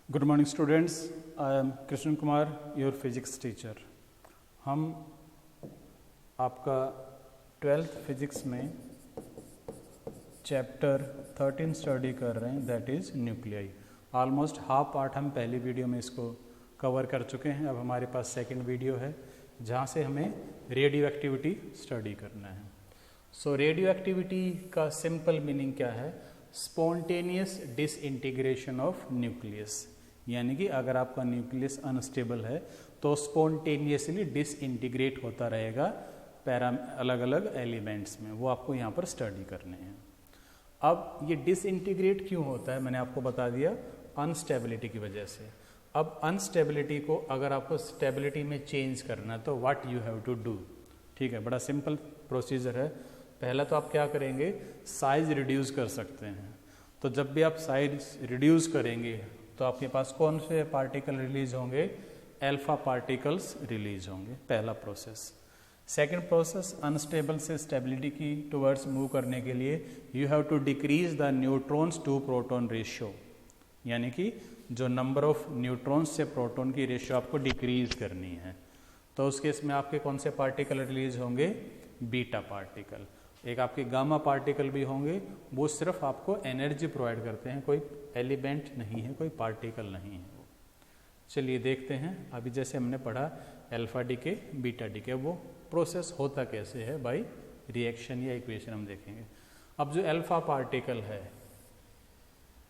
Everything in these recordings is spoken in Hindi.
Good morning students, I am Krishna Kumar, your physics teacher. हम आपका 12th फिजिक्स में चैप्टर 13 स्टडी कर रहे हैं, that is nuclei. Almost half part हम पहली वीडियो में इसको कवर कर चुके हैं। अब हमारे पास सेकंड वीडियो है जहाँ से हमें रेडियो एक्टिविटी स्टडी करना है। सो रेडियो एक्टिविटी का सिंपल मीनिंग क्या है? स्पॉन्टेनियस डिसइंटीग्रेशन ऑफ न्यूक्लियस, यानी कि अगर आपका न्यूक्लियस अनस्टेबल है तो स्पॉन्टेनियसली डिसइंटीग्रेट होता रहेगा अलग अलग एलिमेंट्स में। वो आपको यहाँ पर स्टडी करने हैं। अब ये डिसइंटीग्रेट क्यों होता है मैंने आपको बता दिया, अनस्टेबिलिटी की वजह से। अब अनस्टेबिलिटी को अगर आपको स्टेबिलिटी में चेंज करना है तो what you have to do. ठीक है, बड़ा सिंपल प्रोसीजर है। पहला तो आप क्या करेंगे, साइज रिड्यूस कर सकते हैं। तो जब भी आप साइज रिड्यूस करेंगे तो आपके पास कौन से पार्टिकल रिलीज होंगे? अल्फा पार्टिकल्स रिलीज होंगे, पहला प्रोसेस। सेकंड प्रोसेस, अनस्टेबल से स्टेबिलिटी की टुवर्ड्स मूव करने के लिए you have to decrease the neutrons to proton ratio, यानी कि जो नंबर ऑफ न्यूट्रॉन्स से प्रोटॉन की रेशियो आपको डिक्रीज करनी है। तो उस केस में आपके कौन से पार्टिकल रिलीज होंगे? Beta particle. एक आपके गामा पार्टिकल भी होंगे, वो सिर्फ आपको एनर्जी प्रोवाइड करते हैं, कोई एलिमेंट नहीं है, कोई पार्टिकल नहीं है वो। चलिए देखते हैं। अभी जैसे हमने पढ़ा अल्फा डीके बीटा डीके, वो प्रोसेस होता कैसे है? बाय रिएक्शन या इक्वेशन हम देखेंगे। अब जो अल्फा पार्टिकल है,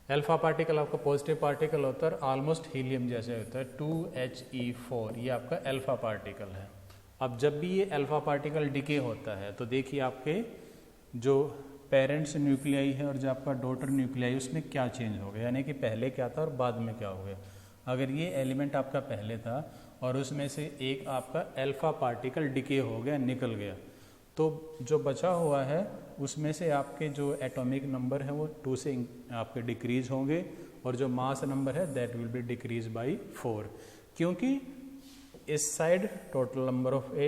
अल्फा पार्टिकल आपका पॉजिटिव पार्टिकल होता है, ऑलमोस्ट हीलियम जैसे होता है, 2He4, ये आपका अल्फा पार्टिकल है। अब जब भी ये अल्फा पार्टिकल डिके होता है तो देखिए आपके जो पेरेंट्स न्यूक्लियाई है और जो आपका डॉटर न्यूक्लियाई, उसमें क्या चेंज हो गया, यानी कि पहले क्या था और बाद में क्या हो गया। अगर ये एलिमेंट आपका पहले था और उसमें से एक आपका अल्फा पार्टिकल डिके हो गया, निकल गया, तो जो बचा हुआ है उसमें से आपके जो एटॉमिक नंबर है वो 2 से आपके डिक्रीज होंगे और जो मास नंबर है that will be decrease by 4, क्योंकि इस side total number of A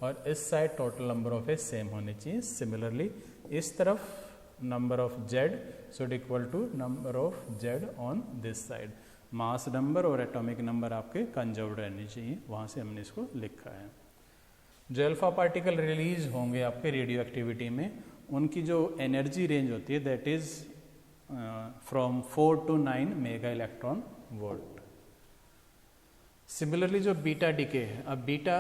और इस side total number of A same होने चाहिए। सिमिलरली इस तरफ number of Z should equal to number of Z on this side. Mass number और एटॉमिक नंबर आपके कंजर्व्ड रहने चाहिए, वहाँ से हमने इसको लिखा है। जो अल्फा पार्टिकल रिलीज होंगे आपके रेडियो एक्टिविटी में, उनकी जो एनर्जी रेंज होती है that is from 4 to 9 mega electron volt. Similarly जो बीटा डीके है, अब बीटा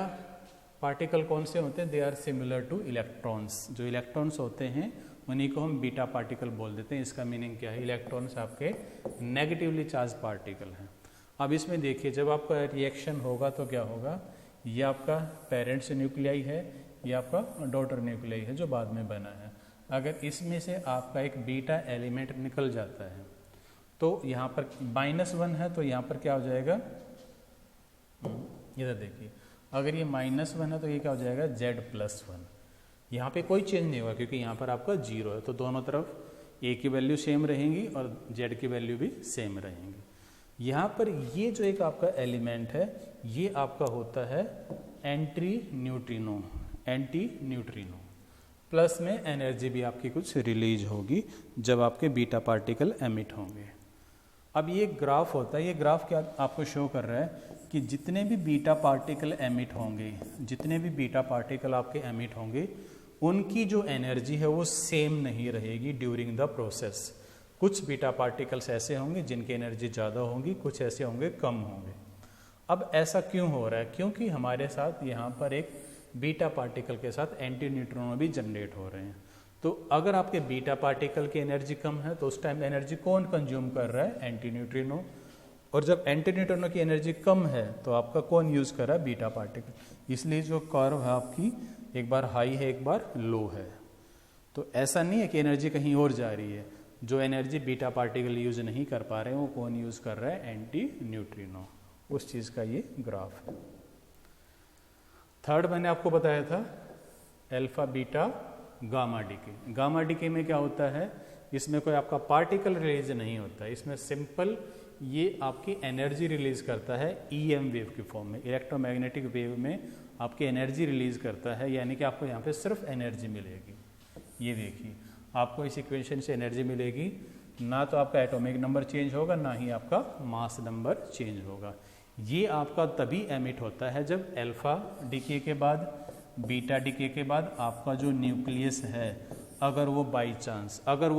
पार्टिकल कौन से होते हैं? They are similar to electrons. जो इलेक्ट्रॉन्स होते हैं उन्हीं को हम बीटा पार्टिकल बोल देते हैं। इसका मीनिंग क्या है? इलेक्ट्रॉन्स आपके नेगेटिवली चार्ज पार्टिकल हैं। अब इसमें देखिए जब आपका रिएक्शन होगा तो क्या होगा, ये आपका पेरेंट्स न्यूक्लियाई है, ये आपका डॉटर न्यूक्लियाई है जो बाद में बना है। अगर इसमें से आपका एक बीटा एलिमेंट निकल जाता है तो यहाँ पर -1 है, तो यहाँ पर क्या हो जाएगा, इधर देखिए, अगर ये -1 है तो ये क्या हो जाएगा, Z+1। यहाँ पे कोई चेंज नहीं होगा क्योंकि यहाँ पर आपका 0 है, तो दोनों तरफ A की वैल्यू सेम रहेंगी और Z की वैल्यू भी सेम रहेंगी। यहाँ पर ये जो एक आपका एलिमेंट है ये आपका होता है एंटी न्यूट्रिनो। प्लस में एनर्जी भी आपकी कुछ रिलीज होगी जब आपके बीटा पार्टिकल एमिट होंगे। अब ये ग्राफ होता है, ये ग्राफ क्या आपको शो कर रहा है कि जितने भी बीटा पार्टिकल एमिट होंगे, जितने भी बीटा पार्टिकल आपके एमिट होंगे, उनकी जो एनर्जी है वो सेम नहीं रहेगी ड्यूरिंग द प्रोसेस। कुछ बीटा पार्टिकल्स ऐसे होंगे जिनकी एनर्जी ज़्यादा होंगी, कुछ ऐसे होंगे कम होंगे। अब ऐसा क्यों हो रहा है? क्योंकि हमारे साथ यहाँ पर एक बीटा पार्टिकल के साथ एंटी न्यूट्रिनो भी जनरेट हो रहे हैं। तो अगर आपके बीटा पार्टिकल की एनर्जी कम है तो उस टाइम एनर्जी कौन कंज्यूम कर रहा है? Anti neutrino. और जब एंटी न्यूट्रिनो की एनर्जी कम है तो आपका कौन यूज़ कर रहा है? Beta particle. इसलिए जो कर्व है आपकी एक बार हाई है एक बार लो है। तो ऐसा नहीं है कि एनर्जी कहीं और जा रही है। जो एनर्जी बीटा पार्टिकल यूज नहीं कर पा रहे हैं वो कौन यूज कर रहा है? Anti neutrino. उस चीज़ का ये ग्राफ है। थर्ड मैंने आपको बताया था alpha beta gamma decay. Gamma decay में क्या होता है? इसमें कोई आपका पार्टिकल रिलीज नहीं होता है, इसमें सिंपल ये आपकी एनर्जी रिलीज करता है EM वेव की फॉर्म में, इलेक्ट्रोमैग्नेटिक वेव में आपकी एनर्जी रिलीज करता है, यानी कि आपको यहाँ पे सिर्फ एनर्जी मिलेगी। ये देखिए आपको इस इक्वेशन से एनर्जी मिलेगी ना तो आपका एटॉमिक नंबर चेंज होगा, ना ही आपका मास नंबर चेंज होगा। ये आपका तभी एमिट होता है जब अल्फा डिके के बाद, बीटा डिके के बाद आपका जो न्यूक्लियस है अगर वो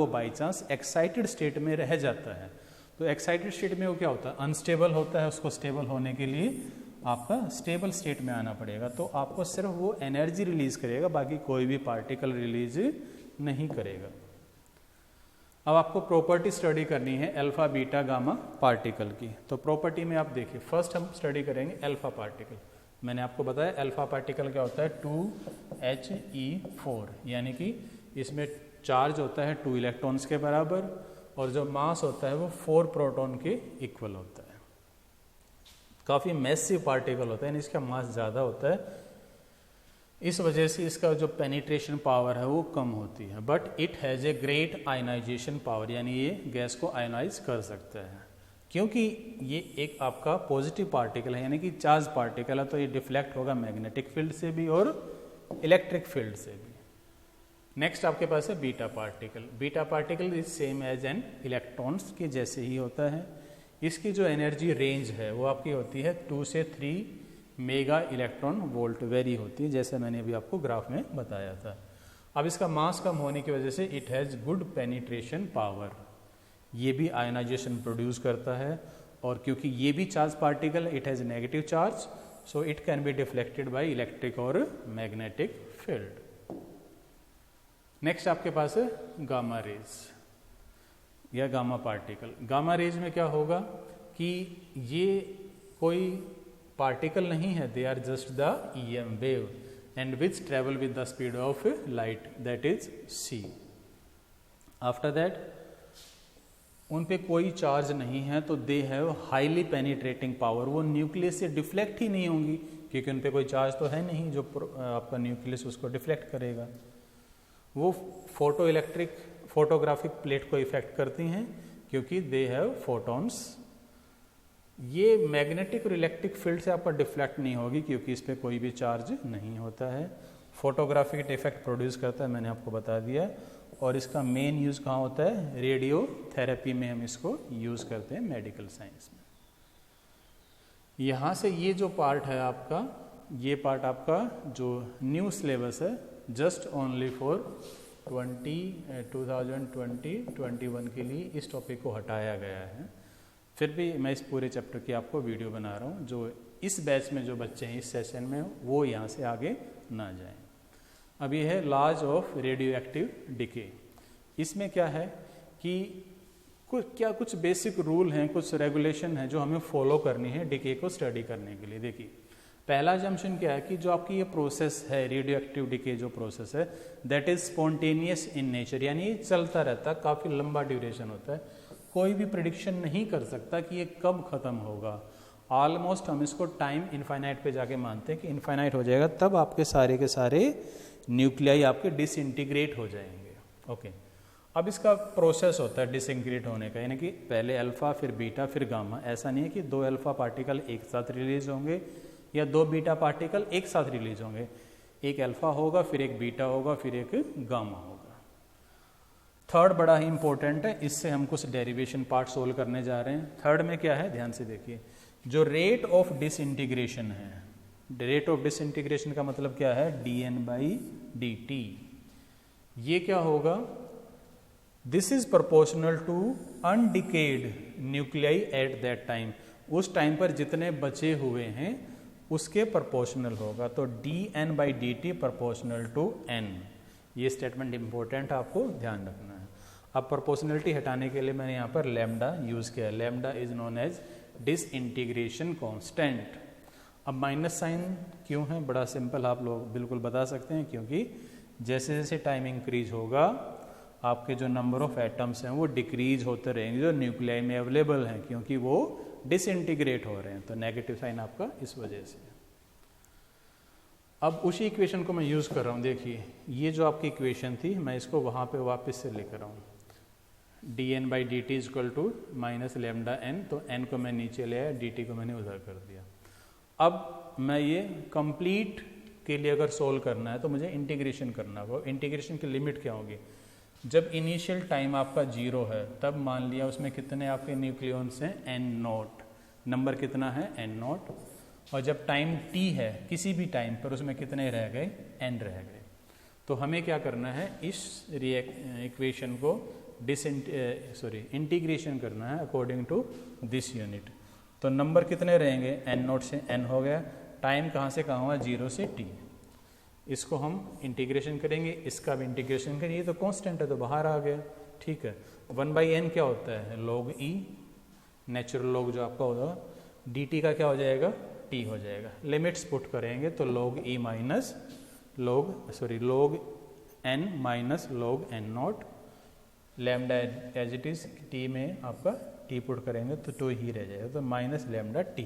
बाई चांस एक्साइटेड स्टेट में रह जाता है। तो एक्साइटेड स्टेट में वो क्या होता है, अनस्टेबल होता है। उसको स्टेबल होने के लिए आपका स्टेबल स्टेट में आना पड़ेगा। तो आपको सिर्फ वो एनर्जी रिलीज करेगा, बाकी कोई भी पार्टिकल रिलीज नहीं करेगा। अब आपको प्रॉपर्टी स्टडी करनी है अल्फा बीटा गामा पार्टिकल की। तो प्रॉपर्टी में आप देखिए, फर्स्ट हम स्टडी करेंगे अल्फा पार्टिकल। मैंने आपको बताया अल्फा पार्टिकल क्या होता है, 2He4, यानी कि इसमें चार्ज होता है 2 इलेक्ट्रॉन्स के बराबर और जो मास होता है वो 4 प्रोटॉन के इक्वल होता है। काफ़ी मैसिव पार्टिकल होता है, यानी इसका मास ज़्यादा होता है। इस वजह से इसका जो पेनिट्रेशन पावर है वो कम होती है, but it has a great ionisation power, यानी ये गैस को आयनाइज कर सकता है। क्योंकि ये एक आपका पॉजिटिव पार्टिकल है, यानी कि चार्ज पार्टिकल है, तो ये डिफ्लेक्ट होगा मैग्नेटिक फील्ड से भी और इलेक्ट्रिक फील्ड से भी। नेक्स्ट आपके पास है beta particle. Beta particle is same as an electrons के जैसे ही होता है। इसकी जो एनर्जी रेंज है वो आपकी होती है 2 से 3 मेगा इलेक्ट्रॉन वोल्ट वेरी होती है, जैसे मैंने अभी आपको ग्राफ में बताया था। अब इसका मास कम होने की वजह से it has good penetration power, ये भी आयनाइजेशन प्रोड्यूस करता है। और क्योंकि ये भी charge particle, it has negative charge, so it can be deflected by electric और मैग्नेटिक फील्ड। नेक्स्ट आपके पास है गामा रेज या गामा पार्टिकल। गामा रेज में क्या होगा कि ये कोई पार्टिकल नहीं है, they are just the EM wave and which travel with the speed of light, that is c। After that उन पे कोई चार्ज नहीं है, तो they have highly penetrating power. वो न्यूक्लियस से डिफ्लेक्ट ही नहीं होंगी, क्योंकि उन पे कोई चार्ज तो है नहीं जो आपका न्यूक्लियस उसको डिफ्लेक्ट करेगा। वो फोटोग्राफिक प्लेट को इफेक्ट करती हैं, क्योंकि दे हैव फोटॉन्स। ये मैग्नेटिक और इलेक्ट्रिक फील्ड से आपका डिफ्लेक्ट नहीं होगी, क्योंकि इस पर कोई भी चार्ज नहीं होता है। फोटोग्राफिक इफेक्ट प्रोड्यूस करता है, मैंने आपको बता दिया। और इसका मेन यूज़ कहाँ होता है, रेडियो थेरेपी में हम इसको यूज़ करते हैं, मेडिकल साइंस में। यहाँ से ये जो पार्ट है आपका, ये पार्ट आपका जो न्यू सिलेबस है, जस्ट ओनली फॉर 2020-21 के लिए इस टॉपिक को हटाया गया है। फिर भी मैं इस पूरे चैप्टर की आपको वीडियो बना रहा हूँ, जो इस बैच में जो बच्चे हैं इस सेशन में वो यहाँ से आगे ना जाएं। अब ये है laws of radioactive decay. इसमें क्या है कि कुछ बेसिक रूल हैं, कुछ रेगुलेशन हैं जो हमें फॉलो करनी है डिके को स्टडी करने के लिए। देखिए, पहला जम्पशन क्या है कि जो आपकी ये प्रोसेस है रेडियो एक्टिव डिके जो प्रोसेस है, that is spontaneous in nature, यानी ये चलता रहता है, काफ़ी लंबा ड्यूरेशन होता है। कोई भी प्रेडिक्शन नहीं कर सकता कि ये कब ख़त्म होगा। ऑलमोस्ट हम इसको टाइम इनफाइनाइट पे जाके मानते हैं कि इनफाइनाइट हो जाएगा, तब आपके सारे के सारे न्यूक्लियाई आपके डिसइंटीग्रेट हो जाएंगे। ओके, अब इसका प्रोसेस होता है डिसइंटीग्रेट होने का, यानी कि पहले अल्फा फिर बीटा फिर गामा। ऐसा नहीं है कि 2 अल्फा पार्टिकल एक साथ रिलीज होंगे या 2 बीटा पार्टिकल एक साथ रिलीज होंगे। एक अल्फा होगा, फिर एक बीटा होगा, फिर एक गामा होगा। थर्ड बड़ा ही इंपॉर्टेंट है, इससे हम कुछ डेरिवेशन पार्ट सोल्व करने जा रहे हैं। थर्ड में क्या है, ध्यान से देखिए, जो रेट ऑफ डिसइंटीग्रेशन है, रेट ऑफ डिसइंटीग्रेशन का मतलब क्या है, dN/dt। ये क्या होगा, this is proportional to undecayed nuclei at that time. उस टाइम पर जितने बचे हुए हैं उसके प्रोपोर्शनल होगा। तो dN/dt प्रोपोर्शनल टू n। ये स्टेटमेंट इंपॉर्टेंट, आपको ध्यान रखना है। अब प्रोपोर्शनलिटी हटाने के लिए मैंने यहाँ पर लैम्डा यूज़ किया है। Lambda is known as disintegration constant. अब माइनस साइन क्यों है, बड़ा सिंपल, आप लोग बिल्कुल बता सकते हैं, क्योंकि जैसे जैसे टाइम इंक्रीज होगा आपके जो नंबर ऑफ एटम्स हैं वो डिक्रीज होते रहेंगे जो न्यूक्लियाई में अवेलेबल हैं, क्योंकि वो डिसइंटीग्रेट हो रहे हैं। तो नेगेटिव साइन आपका इस वजह से। अब उसी इक्वेशन को मैं यूज़ कर रहा हूँ। देखिए, ये जो आपकी इक्वेशन थी मैं इसको वहाँ पे वापस से लेकर रहा हूँ, dN/dt equal to minus lambda n। तो n को मैं नीचे ले आया, dt को मैंने उधर कर दिया। अब मैं ये कंप्लीट के लिए अगर सोल्व करना है तो मुझे इंटीग्रेशन करना होगा। इंटीग्रेशन की लिमिट क्या होगी, जब इनिशियल टाइम आपका 0 है तब मान लिया उसमें कितने आपके न्यूक्लियॉन्स हैं, n0, नंबर कितना है n0। और जब टाइम t है किसी भी टाइम पर उसमें कितने रह गए, n रह गए। तो हमें क्या करना है, इस इक्वेशन को इंटीग्रेशन करना है अकॉर्डिंग टू दिस यूनिट। तो नंबर कितने रहेंगे, n0 से n हो गया, टाइम कहाँ से कहाँ हुआ, 0 से t। इसको हम इंटीग्रेशन करेंगे, इसका भी इंटीग्रेशन करेंगे, ये तो कांस्टेंट है तो बाहर आ गया, ठीक है। 1/n क्या होता है, log e, नेचुरल लॉग जो आपका होगा, dt का क्या हो जाएगा, t हो जाएगा। लिमिट्स पुट करेंगे तो log e माइनस log n माइनस log n0, lambda as it is, t में आपका t पुट करेंगे तो 2 ही रह जाएगा, तो माइनस लैम्डा t।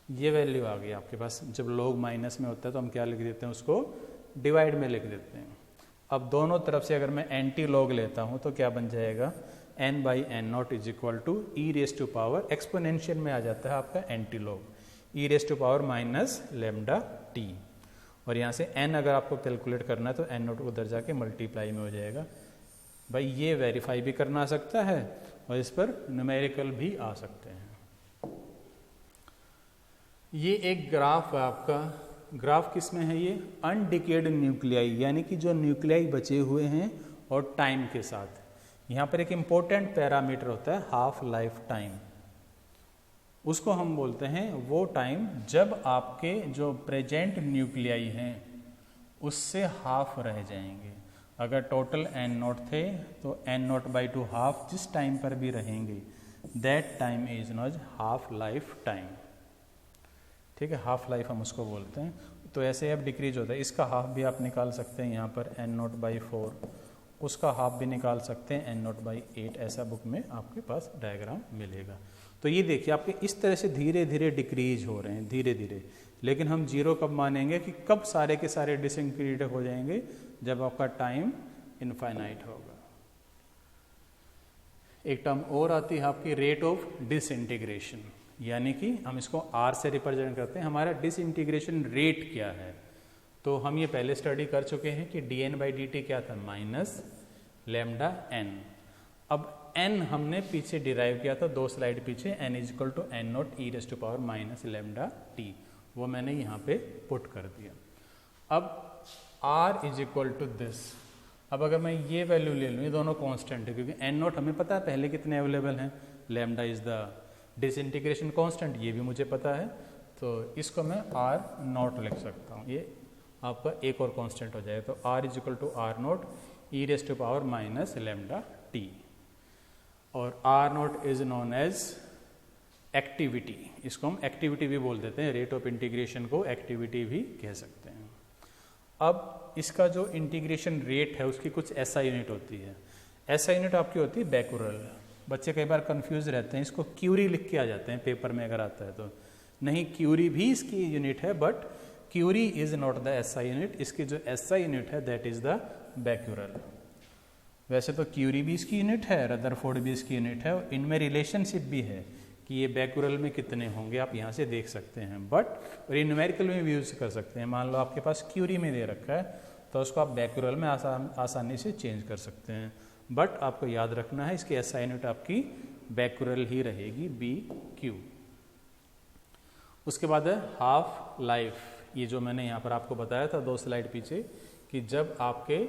ये वैल्यू आ गई आपके पास। जब log माइनस में होता है तो हम क्या लिख देते हैं, उसको डिवाइड में लिख देते हैं। अब दोनों तरफ से अगर मैं एंटी लॉग लेता हूँ तो क्या बन जाएगा, n/n0 is equal to e raise to power, exponential में आ जाता है आपका anti log, e raise to power minus lambda t. और यहाँ से n अगर आपको कैलकुलेट करना है तो n0 उधर जाके मल्टीप्लाई में हो जाएगा। भाई ये वेरीफाई भी करना आ सकता है और इस पर न्यूमेरिकल भी आ सकते हैं। ये एक ग्राफ है आपका, ग्राफ किस में है, ये अनडिकेड न्यूक्लियाई, यानी कि जो न्यूक्लियाई बचे हुए हैं और टाइम के साथ। यहाँ पर एक इम्पोर्टेंट पैरामीटर होता है हाफ लाइफ टाइम, उसको हम बोलते हैं वो टाइम जब आपके जो प्रेजेंट न्यूक्लियाई हैं उससे हाफ रह जाएंगे। अगर टोटल n0 थे तो n0/2 हाफ जिस टाइम पर भी रहेंगे, that time is not half life time, ठीक है। हाफ लाइफ हम उसको बोलते हैं। तो ऐसे अब डिक्रीज होता है, इसका हाफ भी आप निकाल सकते हैं यहाँ पर n0/4, उसका हाफ भी निकाल सकते हैं n0/8, ऐसा बुक में आपके पास डायग्राम मिलेगा। तो ये देखिए आपके इस तरह से धीरे धीरे डिक्रीज हो रहे हैं, धीरे धीरे। लेकिन हम 0 कब मानेंगे, कि कब सारे के सारे डिसइंटीग्रेट हो जाएंगे, जब आपका टाइम इनफाइनाइट होगा। एक टर्म और आती है आपकी रेट ऑफ डिसइंटीग्रेशन, यानी कि हम इसको r से रिप्रेजेंट करते हैं, हमारा डिसइंटीग्रेशन रेट क्या है। तो हम ये पहले स्टडी कर चुके हैं कि dn/dt क्या था, माइनस लैम्डा n। अब n हमने पीछे डिराइव किया था 2 स्लाइड पीछे, n is equal to n0 e raise to power minus lambda t, वो मैंने यहाँ पे पुट कर दिया। अब r is equal to this. अब अगर मैं ये वैल्यू ले लूँ, ये दोनों कांस्टेंट है क्योंकि n0 हमें पता है पहले कितने अवेलेबल हैं, lambda is the disintegration constant, ये भी मुझे पता है, तो इसको मैं r0 लिख सकता हूँ, ये आपका एक और कांस्टेंट हो जाएगा। तो r is equal to r0 e raise to power minus lambda t, और r0 is known as activity, इसको हम एक्टिविटी भी बोल देते हैं, रेट ऑफ इंटीग्रेशन को एक्टिविटी भी कह सकते हैं। अब इसका जो इंटीग्रेशन रेट है उसकी कुछ ऐसा यूनिट होती है, ऐसा यूनिट आपकी होती है बैकुरल। बच्चे कई बार कंफ्यूज रहते हैं, इसको क्यूरी लिख के आ जाते हैं पेपर में अगर आता है तो, नहीं क्यूरी भी इसकी यूनिट है, but curie is not the SI unit, इसकी जो एसआई यूनिट है दैट इज द बैक्यूरल। वैसे तो क्यूरी भी इसकी यूनिट है, रदरफोर्ड भी इसकी यूनिट है, इनमें रिलेशनशिप भी है कि ये बैक्यूरल में कितने होंगे आप यहाँ से देख सकते हैं, बट न्यूमेरिकल में भी यूज कर सकते हैं। मान लो आपके पास क्यूरी में दे रखा है तो उसको आप बैक्यूरल में आसानी से चेंज कर सकते हैं, बट आपको याद रखना है इसकी एसआई यूनिट आपकी बैक्यूरल ही रहेगी, BQ। उसके बाद है हाफ लाइफ, ये जो मैंने यहाँ पर आपको बताया था 2 स्लाइड पीछे, कि जब आपके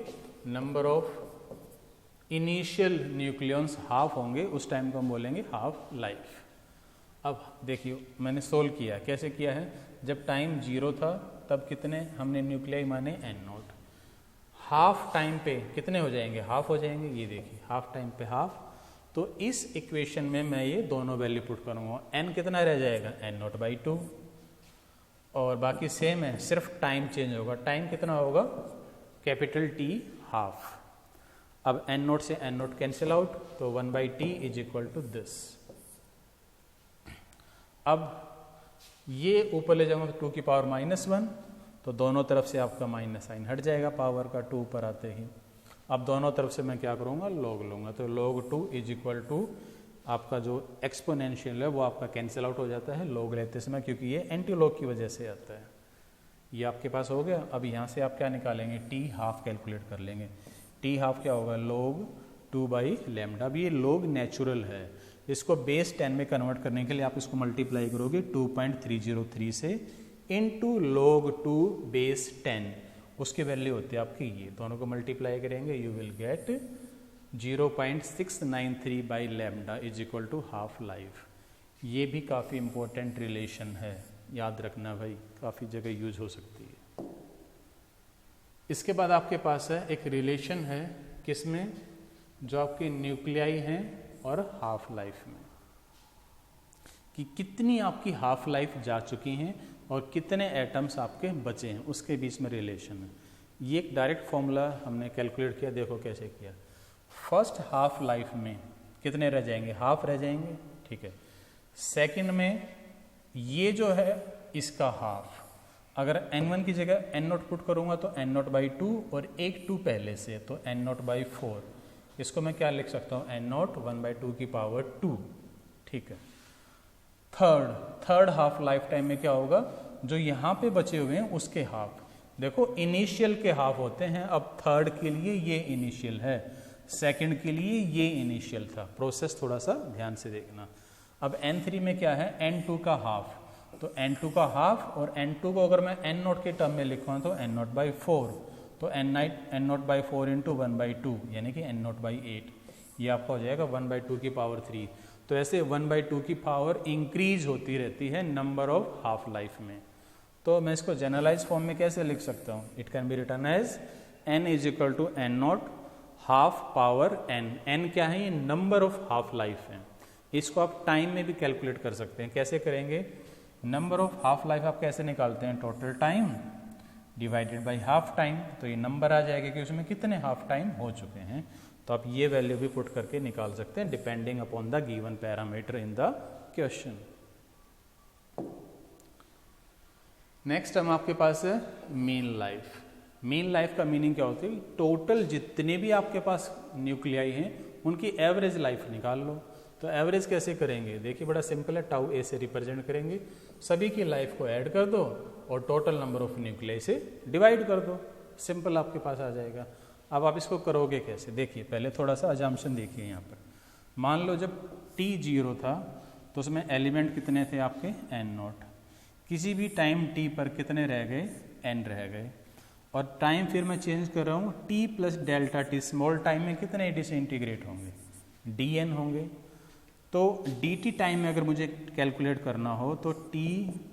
number of initial nucleons half होंगे उस टाइम को हम बोलेंगे हाफ लाइफ। अब देखिए मैंने सोल्व किया, कैसे किया है, जब टाइम 0 था तब कितने हमने न्यूक्लियाई माने n0, हाफ टाइम पे कितने हो जाएंगे, हाफ हो जाएंगे, ये देखिए हाफ टाइम पे हाफ। तो इस इक्वेशन में मैं ये दोनों वैल्यू पुट करूँगा, n कितना रह जाएगा, n0/2, और बाकी सेम है, सिर्फ टाइम चेंज होगा, टाइम कितना होगा, कैपिटल T हाफ। अब n0 से n0 कैंसिल आउट, तो 1/t is equal to this. अब ये ऊपर ले जाऊंगा तो 2 की पावर -1, तो दोनों तरफ से आपका माइनस साइन हट जाएगा पावर का 2 पर आते ही। अब दोनों तरफ से मैं क्या करूँगा, लॉग लूँगा, तो log 2 इज इक्वल टू आपका जो एक्सपोनेंशियल है वो आपका कैंसिल आउट हो जाता है लॉग लेते समय, क्योंकि ये एंटी लॉग की वजह से आता है। ये आपके पास हो गया। अब यहाँ से आप क्या निकालेंगे, t हाफ कैलकुलेट कर लेंगे। t टी हाफ क्या होगा, log 2 बाई लेमडा। अब ये log नेचुरल है, इसको बेस 10 में कन्वर्ट करने के लिए आप इसको मल्टीप्लाई करोगे 2.303 से इंटू log 2 बेस 10, उसकी वैल्यू होती है आपकी ये, दोनों को मल्टीप्लाई करेंगे you will get 0.693 by lambda is equal to half life. ये भी काफ़ी इम्पोर्टेंट रिलेशन है, याद रखना भाई, काफ़ी जगह यूज हो सकती है। इसके बाद आपके पास है एक रिलेशन है, किसमें, जो आपके न्यूक्लियाई हैं और हाफ लाइफ में, कि कितनी आपकी हाफ लाइफ जा चुकी हैं और कितने एटम्स आपके बचे हैं, उसके बीच में रिलेशन है। ये एक डायरेक्ट फॉर्मूला हमने कैलकुलेट किया, देखो कैसे किया। फर्स्ट हाफ लाइफ में कितने रह जाएंगे, हाफ रह जाएंगे, ठीक है। सेकंड में ये जो है इसका हाफ, अगर n1 की जगह n0 पुट करूंगा तो n0 बाई 2 और एक 2 पहले से, तो n0 बाई 4, इसको मैं क्या लिख सकता हूँ, n0 1 बाई 2 की पावर 2, ठीक है। थर्ड हाफ लाइफ टाइम में क्या होगा, जो यहाँ पे बचे हुए हैं उसके हाफ, देखो इनिशियल के हाफ होते हैं, अब थर्ड के लिए ये इनिशियल है, सेकंड के लिए ये इनिशियल था, प्रोसेस थोड़ा सा ध्यान से देखना। अब n3 में क्या है, n2 का हाफ, तो n2 का हाफ और n2 को अगर मैं n0 के टर्म में लिखूँ तो n0 बाई 4, तो n0 बाई 4 इंटू 1 बाई 2 यानी कि n0 बाई 8, ये आपका हो जाएगा 1 बाई 2 की पावर 3। तो ऐसे 1 बाई 2 की पावर इंक्रीज होती रहती है नंबर ऑफ हाफ लाइफ में। तो मैं इसको जनरलाइज फॉर्म में कैसे लिख सकता हूँ, it can be written as n is equal to n0 half power n। n क्या है, ये नंबर ऑफ हाफ लाइफ है। इसको आप टाइम में भी कैलकुलेट कर सकते हैं, कैसे करेंगे, नंबर ऑफ हाफ लाइफ आप कैसे निकालते हैं, total time divided by half time, तो ये नंबर आ जाएगा कि उसमें कितने हाफ टाइम हो चुके हैं। तो आप ये वैल्यू भी पुट करके निकाल सकते हैं depending upon the given parameter in the question. Next हम आपके पास है मीन लाइफ। मीन लाइफ का मीनिंग क्या होती है, टोटल जितने भी आपके पास न्यूक्लियाई हैं उनकी एवरेज लाइफ निकाल लो। तो एवरेज कैसे करेंगे, देखिए बड़ा सिंपल है, टाउ ए से रिप्रेजेंट करेंगे, सभी की लाइफ को ऐड कर दो और टोटल नंबर ऑफ न्यूक्लियाई से डिवाइड कर दो, सिंपल आपके पास आ जाएगा। अब आप इसको करोगे कैसे, देखिए पहले थोड़ा सा अजम्पशन देखिए यहाँ पर। मान लो जब t 0 था तो उसमें एलिमेंट कितने थे आपके n0, किसी भी टाइम t पर कितने रह गए, n रह गए, और टाइम फिर मैं चेंज कर रहा हूँ t plus delta T, small time में कितने डिसइंटीग्रेट होंगे, dn होंगे। तो dt टाइम में अगर मुझे कैलकुलेट करना हो तो t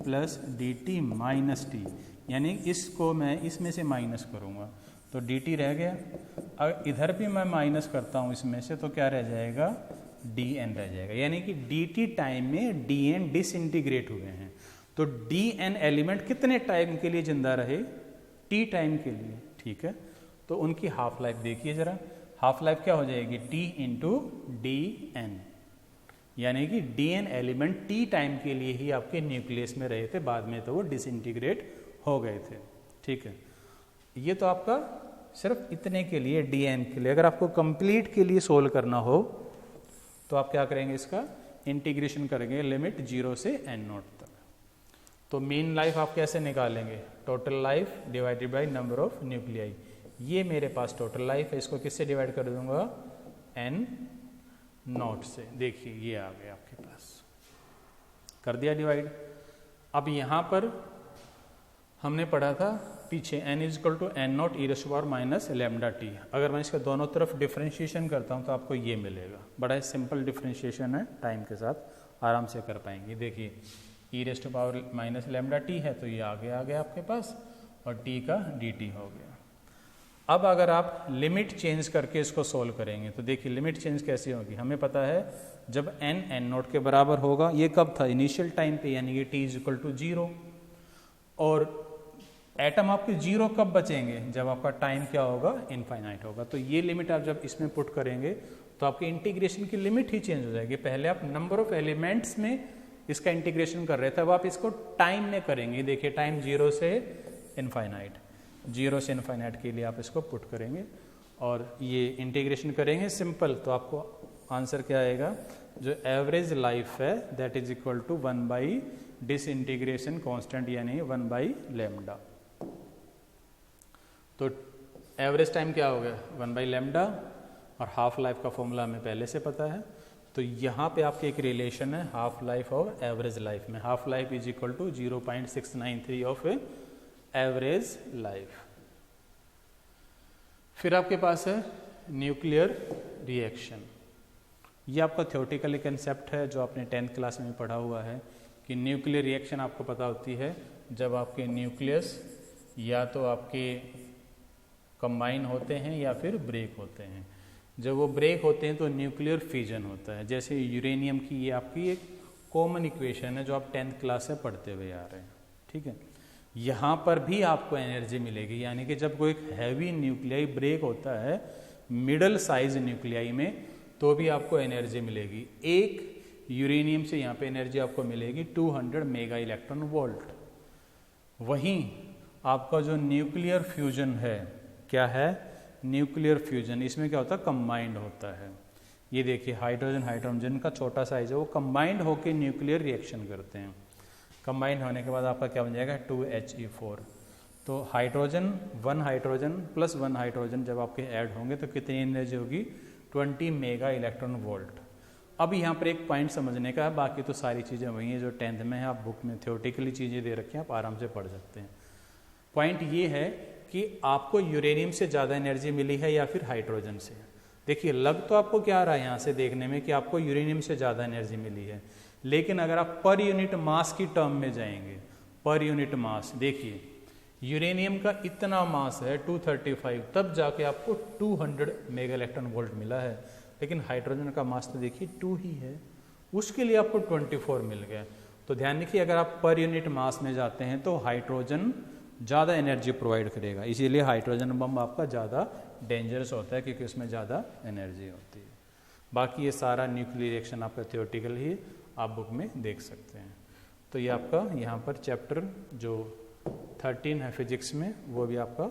plus dt minus T, यानी इसको मैं इसमें से माइनस करूँगा तो dt रह गया, अगर इधर भी मैं माइनस करता हूँ इसमें से तो क्या रह जाएगा, dn रह जाएगा, यानी कि dt टाइम में dn डिसइंटीग्रेट हुए हैं। तो dn एलिमेंट कितने टाइम के लिए जिंदा रहे, t टाइम के लिए, ठीक है। तो उनकी हाफ लाइफ देखिए जरा, हाफ लाइफ क्या हो जाएगी, t इंटू dn, यानी कि dn एलिमेंट t टाइम के लिए ही आपके न्यूक्लियस में रहे थे, बाद में तो वो डिसइंटीग्रेट हो गए थे, ठीक है। ये तो आपका सिर्फ इतने के लिए dn के लिए। अगर आपको कंप्लीट के लिए सोल्व करना हो तो आप क्या करेंगे, इसका इंटीग्रेशन करेंगे लिमिट 0 से n0 तक। तो मीन लाइफ आप कैसे निकालेंगे, total life divided by number of nuclei. ये मेरे पास टोटल लाइफ है, इसको किससे डिवाइड कर दूंगा, n0 से, देखिए ये आ गया आपके पास, कर दिया डिवाइड। अब यहाँ पर हमने पढ़ा था पीछे n is equal to n0 e raise to power minus lambda t. अगर मैं इसका दोनों तरफ डिफरेंशिएशन करता हूँ तो आपको ये मिलेगा, बड़ा सिंपल डिफरेंशिएशन है, टाइम के साथ आराम से कर पाएंगे। देखिए e raise to power minus lambda t है तो ये आगे आ गया आपके पास, और टी का dt हो गया। अब अगर आप लिमिट चेंज करके इसको सोल्व करेंगे तो देखिए लिमिट चेंज कैसे होगी, हमें पता है जब n n0 के बराबर होगा, ये कब था, इनिशियल टाइम पे, यानी कि t इज इक्वल टू 0, और एटम आपके 0 कब बचेंगे, जब आपका टाइम क्या होगा, इनफाइनाइट होगा। तो ये लिमिट आप जब इसमें पुट करेंगे तो आपके इंटीग्रेशन की लिमिट ही चेंज हो जाएगी। पहले आप नंबर ऑफ एलिमेंट्स में इसका इंटीग्रेशन कर रहे थे, अब आप इसको टाइम में करेंगे। देखिए टाइम 0 से इनफाइनाइट, 0 से इनफाइनाइट के लिए आप इसको पुट करेंगे और ये इंटीग्रेशन करेंगे सिंपल, तो आपको आंसर क्या आएगा, जो एवरेज लाइफ है that is equal to 1 by disintegration constant, यानी 1 बाई लैम्डा। तो एवरेज टाइम क्या हो गया 1/λ, और हाफ लाइफ का फॉर्मूला हमें पहले से पता है। तो यहाँ पे आपके एक रिलेशन है हाफ लाइफ और एवरेज लाइफ में। Half life is equal to 0.693 of average life. फिर आपके पास है न्यूक्लियर रिएक्शन। ये आपका थ्योरेटिकली कंसेप्ट है जो आपने 10th क्लास में पढ़ा हुआ है कि न्यूक्लियर रिएक्शन आपको पता होती है जब आपके न्यूक्लियस या तो आपके कंबाइन होते हैं या फिर ब्रेक होते हैं। जब वो ब्रेक होते हैं तो न्यूक्लियर फ्यूजन होता है। जैसे यूरेनियम की ये आपकी एक कॉमन इक्वेशन है जो आप 10th क्लास से पढ़ते हुए आ रहे हैं, ठीक है। यहाँ पर भी आपको एनर्जी मिलेगी, यानी कि जब कोई एक हैवी न्यूक्लियाई ब्रेक होता है मिडल साइज न्यूक्लियाई में तो भी आपको एनर्जी मिलेगी। एक यूरेनियम से यहाँ पे एनर्जी आपको मिलेगी 200 मेगा इलेक्ट्रॉन वोल्ट। वहीं आपका जो न्यूक्लियर फ्यूजन है, क्या है न्यूक्लियर फ्यूजन, इसमें क्या होता है कंबाइंड होता है। ये देखिए हाइड्रोजन हाइड्रोजन का छोटा साइज है, वो कंबाइंड होकर न्यूक्लियर रिएक्शन करते हैं। कंबाइंड होने के बाद आपका क्या बन जाएगा 2He4। तो हाइड्रोजन 1 हाइड्रोजन प्लस 1 हाइड्रोजन जब आपके ऐड होंगे तो कितनी एनर्जी होगी 20 मेगा इलेक्ट्रॉन वोल्ट। अब यहाँ पर एक पॉइंट समझने का है, बाकी तो सारी चीज़ें वही हैं जो 10th में है, आप बुक में थ्योरेटिकली चीज़ें दे रखी हैं, आप आराम से पढ़ सकते हैं। पॉइंट ये है कि आपको यूरेनियम से ज़्यादा एनर्जी मिली है या फिर हाइड्रोजन से। देखिए लग तो आपको क्या रहा है यहाँ से देखने में कि आपको यूरेनियम से ज़्यादा एनर्जी मिली है, लेकिन अगर आप पर यूनिट मास की टर्म में जाएंगे, पर यूनिट मास देखिए यूरेनियम का इतना मास है 235, तब जाके आपको 200 मेगा इलेक्ट्रॉन वोल्ट मिला है, लेकिन हाइड्रोजन का मास तो देखिए 2 ही है, उसके लिए आपको 24 मिल गया। तो ध्यान रखिए अगर आप पर यूनिट मास में जाते हैं तो हाइड्रोजन ज़्यादा एनर्जी प्रोवाइड करेगा, इसीलिए हाइड्रोजन बम आपका ज़्यादा डेंजरस होता है क्योंकि उसमें ज़्यादा एनर्जी होती है। बाकी ये सारा न्यूक्लियर रिएक्शन आपका थ्योरेटिकल ही आप बुक में देख सकते हैं। तो ये आपका यहाँ पर चैप्टर जो 13 है फिजिक्स में वो भी आपका